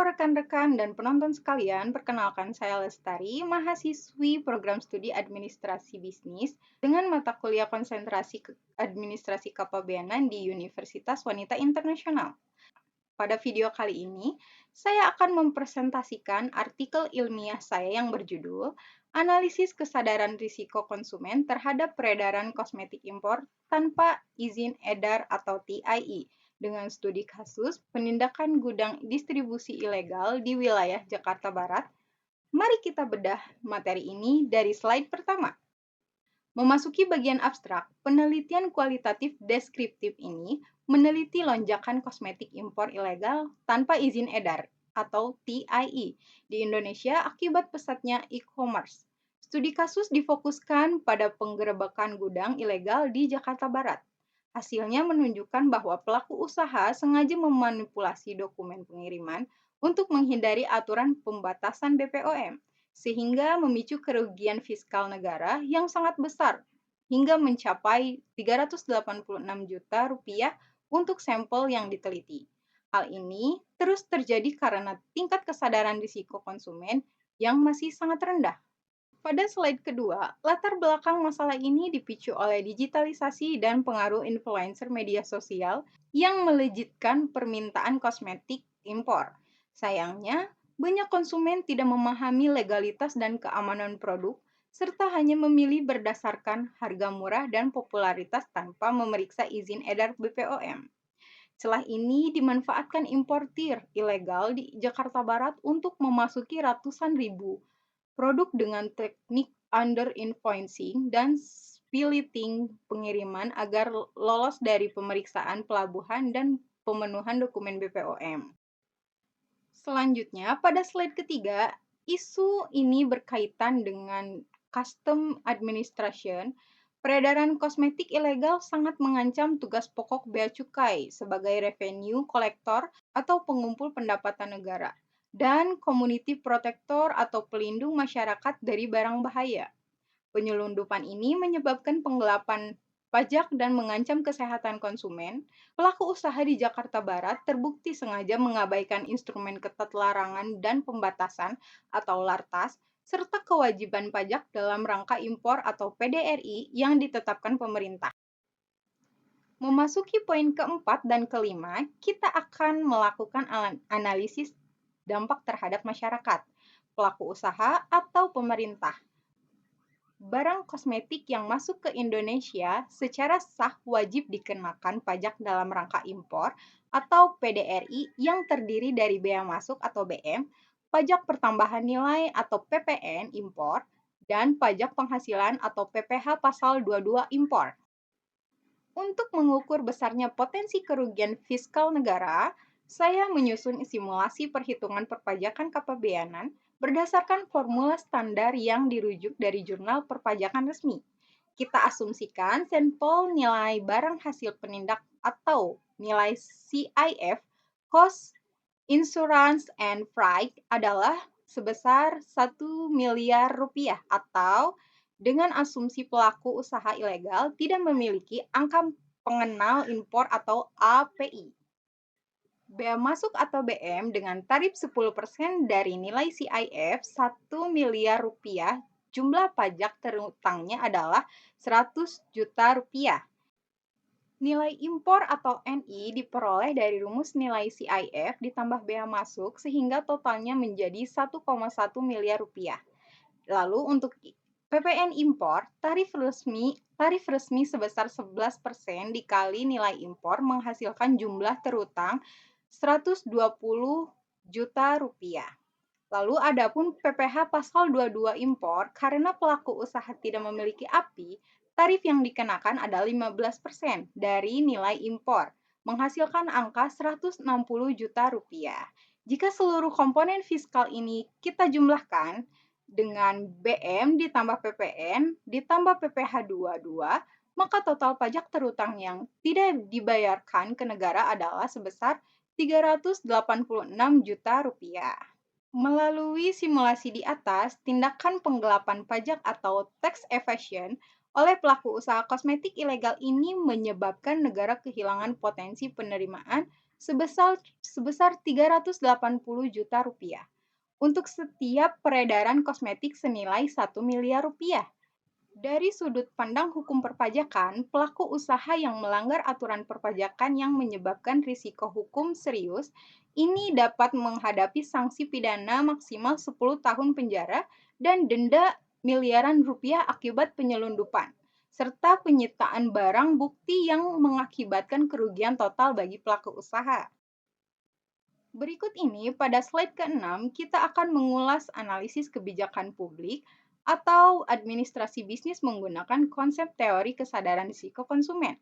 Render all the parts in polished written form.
rekan-rekan dan penonton sekalian, perkenalkan saya Lestari, mahasiswi program studi Administrasi Bisnis dengan mata kuliah konsentrasi Administrasi Kepabeanan di Universitas Wanita Internasional. Pada video kali ini, saya akan mempresentasikan artikel ilmiah saya yang berjudul Analisis Kesadaran Risiko Konsumen Terhadap Peredaran Kosmetik Impor Tanpa Izin Edar atau TIE dengan studi kasus penindakan gudang distribusi ilegal di wilayah Jakarta Barat. Mari kita bedah materi ini dari slide pertama. Memasuki bagian abstrak, penelitian kualitatif deskriptif ini meneliti lonjakan kosmetik impor ilegal tanpa izin edar atau TIE di Indonesia akibat pesatnya e-commerce. Studi kasus difokuskan pada penggerebekan gudang ilegal di Jakarta Barat. Hasilnya menunjukkan bahwa pelaku usaha sengaja memanipulasi dokumen pengiriman untuk menghindari aturan pembatasan BPOM, sehingga memicu kerugian fiskal negara yang sangat besar, hingga mencapai 386 juta rupiah untuk sampel yang diteliti. Hal ini terus terjadi karena tingkat kesadaran risiko konsumen yang masih sangat rendah. Pada slide kedua, latar belakang masalah ini dipicu oleh digitalisasi dan pengaruh influencer media sosial yang melejitkan permintaan kosmetik impor. Sayangnya, banyak konsumen tidak memahami legalitas dan keamanan produk, serta hanya memilih berdasarkan harga murah dan popularitas tanpa memeriksa izin edar BPOM. Celah ini dimanfaatkan importir ilegal di Jakarta Barat untuk memasuki ratusan ribu produk dengan teknik under-invoicing dan spiliting pengiriman agar lolos dari pemeriksaan pelabuhan dan pemenuhan dokumen BPOM. Selanjutnya, pada slide ketiga, isu ini berkaitan dengan custom administration. Peredaran kosmetik ilegal sangat mengancam tugas pokok Bea Cukai sebagai revenue kolektor atau pengumpul pendapatan negara dan community protector atau pelindung masyarakat dari barang bahaya. Penyelundupan ini menyebabkan penggelapan pajak dan mengancam kesehatan konsumen. Pelaku usaha di Jakarta Barat terbukti sengaja mengabaikan instrumen ketat larangan dan pembatasan atau LARTAS serta kewajiban pajak dalam rangka impor atau PDRI yang ditetapkan pemerintah. Memasuki poin keempat dan kelima, kita akan melakukan analisis dampak terhadap masyarakat, pelaku usaha, atau pemerintah. Barang kosmetik yang masuk ke Indonesia secara sah wajib dikenakan pajak dalam rangka impor atau PDRI yang terdiri dari bea masuk atau BM, pajak pertambahan nilai atau PPN impor, dan pajak penghasilan atau PPh pasal 22 impor. Untuk mengukur besarnya potensi kerugian fiskal negara, saya menyusun simulasi perhitungan perpajakan kepabeanan berdasarkan formula standar yang dirujuk dari jurnal perpajakan resmi. Kita asumsikan sampel nilai barang hasil penindak atau nilai CIF, Cost, Insurance, and Freight adalah sebesar 1 miliar rupiah atau dengan asumsi pelaku usaha ilegal tidak memiliki angka pengenal impor atau API. Bea masuk atau BM dengan tarif 10% dari nilai CIF 1 miliar rupiah, jumlah pajak terutangnya adalah 100 juta rupiah. Nilai impor atau NI diperoleh dari rumus nilai CIF ditambah bea masuk sehingga totalnya menjadi 1,1 miliar rupiah. Lalu untuk PPN impor, tarif resmi sebesar 11% dikali nilai impor menghasilkan jumlah terutang 120 juta rupiah. Lalu adapun PPh pasal 22 impor, karena pelaku usaha tidak memiliki API, tarif yang dikenakan adalah 15% dari nilai impor, menghasilkan angka 160 juta rupiah. Jika seluruh komponen fiskal ini kita jumlahkan, dengan BM ditambah PPN ditambah PPh 22, maka total pajak terutang yang tidak dibayarkan ke negara adalah sebesar 386 juta rupiah. Melalui simulasi di atas, tindakan penggelapan pajak atau tax evasion oleh pelaku usaha kosmetik ilegal ini menyebabkan negara kehilangan potensi penerimaan sebesar sebesar 380 juta rupiah untuk setiap peredaran kosmetik senilai 1 miliar rupiah. Dari sudut pandang hukum perpajakan, pelaku usaha yang melanggar aturan perpajakan yang menyebabkan risiko hukum serius ini dapat menghadapi sanksi pidana maksimal 10 tahun penjara dan denda miliaran rupiah akibat penyelundupan, serta penyitaan barang bukti yang mengakibatkan kerugian total bagi pelaku usaha. Berikut ini, pada slide ke-6, kita akan mengulas analisis kebijakan publik atau administrasi bisnis menggunakan konsep teori kesadaran risiko konsumen.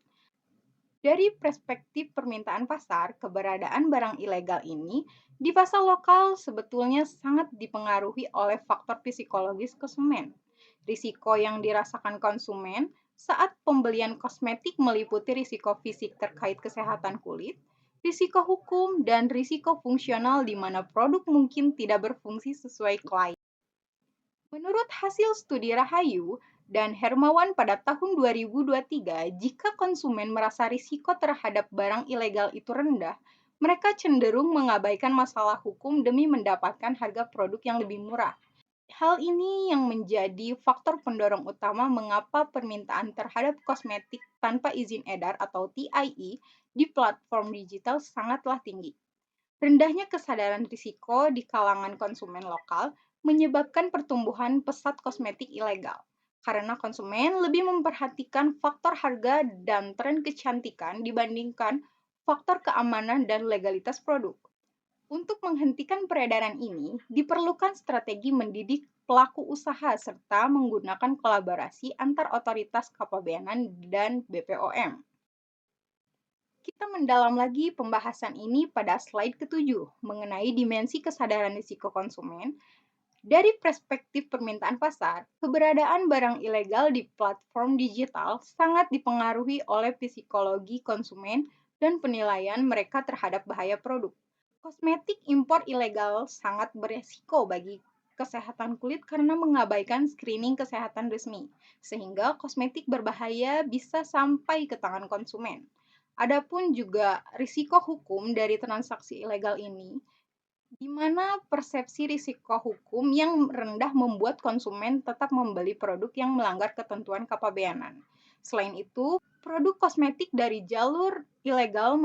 Dari perspektif permintaan pasar, keberadaan barang ilegal ini di pasar lokal sebetulnya sangat dipengaruhi oleh faktor psikologis konsumen. Risiko yang dirasakan konsumen saat pembelian kosmetik meliputi risiko fisik terkait kesehatan kulit, risiko hukum, dan risiko fungsional di mana produk mungkin tidak berfungsi sesuai klaim. Menurut hasil studi Rahayu dan Hermawan pada tahun 2023, jika konsumen merasa risiko terhadap barang ilegal itu rendah, mereka cenderung mengabaikan masalah hukum demi mendapatkan harga produk yang lebih murah. Hal ini yang menjadi faktor pendorong utama mengapa permintaan terhadap kosmetik tanpa izin edar atau TIE di platform digital sangatlah tinggi. Rendahnya kesadaran risiko di kalangan konsumen lokal menyebabkan pertumbuhan pesat kosmetik ilegal, karena konsumen lebih memperhatikan faktor harga dan tren kecantikan dibandingkan faktor keamanan dan legalitas produk. Untuk menghentikan peredaran ini, diperlukan strategi mendidik pelaku usaha serta menggunakan kolaborasi antar otoritas kepabeanan dan BPOM. Kita mendalam lagi pembahasan ini pada slide ke-7 mengenai dimensi kesadaran risiko konsumen. Dari perspektif permintaan pasar, keberadaan barang ilegal di platform digital sangat dipengaruhi oleh psikologi konsumen dan penilaian mereka terhadap bahaya produk. Kosmetik impor ilegal sangat beresiko bagi kesehatan kulit karena mengabaikan screening kesehatan resmi, sehingga kosmetik berbahaya bisa sampai ke tangan konsumen. Adapun juga risiko hukum dari transaksi ilegal ini, di mana persepsi risiko hukum yang rendah membuat konsumen tetap membeli produk yang melanggar ketentuan kepabeanan. Selain itu, produk kosmetik dari jalur ilegal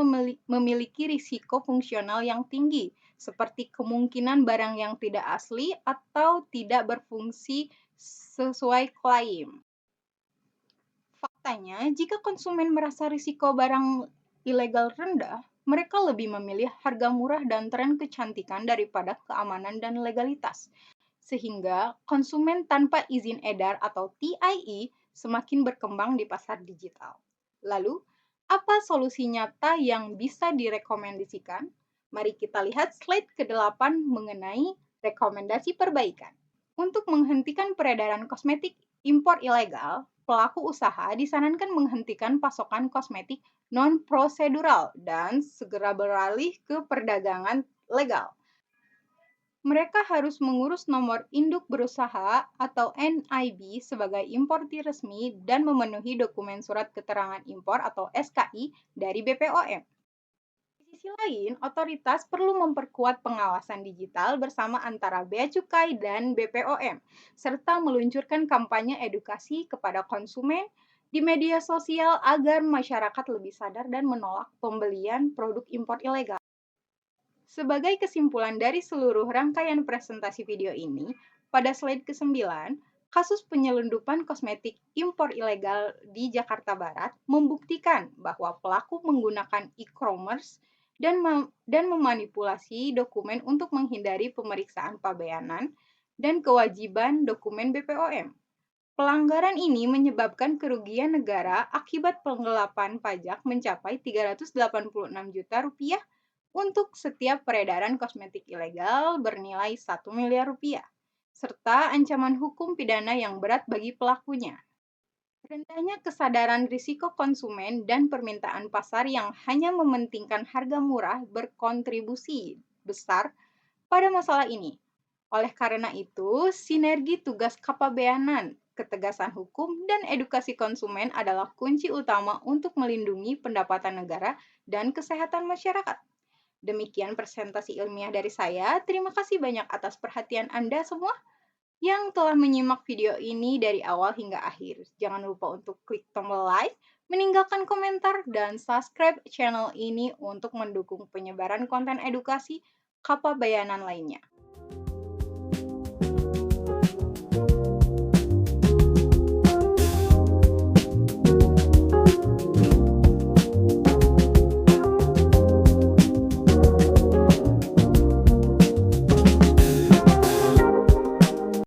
memiliki risiko fungsional yang tinggi, seperti kemungkinan barang yang tidak asli atau tidak berfungsi sesuai klaim. Faktanya, jika konsumen merasa risiko barang ilegal rendah, mereka lebih memilih harga murah dan tren kecantikan daripada keamanan dan legalitas. Sehingga konsumen tanpa izin edar atau TIE semakin berkembang di pasar digital. Lalu, apa solusi nyata yang bisa direkomendasikan? Mari kita lihat slide ke-8 mengenai rekomendasi perbaikan. Untuk menghentikan peredaran kosmetik impor ilegal, pelaku usaha disarankan menghentikan pasokan kosmetik non-prosedural dan segera beralih ke perdagangan legal. Mereka harus mengurus nomor induk berusaha atau NIB sebagai importir resmi dan memenuhi dokumen surat keterangan impor atau SKI dari BPOM. Di sisi lain, otoritas perlu memperkuat pengawasan digital bersama antara Bea Cukai dan BPOM, serta meluncurkan kampanye edukasi kepada konsumen di media sosial agar masyarakat lebih sadar dan menolak pembelian produk impor ilegal. Sebagai kesimpulan dari seluruh rangkaian presentasi video ini, pada slide ke-9, kasus penyelundupan kosmetik impor ilegal di Jakarta Barat membuktikan bahwa pelaku menggunakan e-commerce dan memanipulasi dokumen untuk menghindari pemeriksaan pabeanan dan kewajiban dokumen BPOM. Pelanggaran ini menyebabkan kerugian negara akibat penggelapan pajak mencapai 386 juta rupiah untuk setiap peredaran kosmetik ilegal bernilai 1 miliar rupiah, serta ancaman hukum pidana yang berat bagi pelakunya. Rendahnya kesadaran risiko konsumen dan permintaan pasar yang hanya mementingkan harga murah berkontribusi besar pada masalah ini. Oleh karena itu, sinergi tugas kepabeanan, ketegasan hukum, dan edukasi konsumen adalah kunci utama untuk melindungi pendapatan negara dan kesehatan masyarakat. Demikian presentasi ilmiah dari saya. Terima kasih banyak atas perhatian Anda semua yang telah menyimak video ini dari awal hingga akhir. Jangan lupa untuk klik tombol like, meninggalkan komentar, dan subscribe channel ini untuk mendukung penyebaran konten edukasi Kapabayanan lainnya.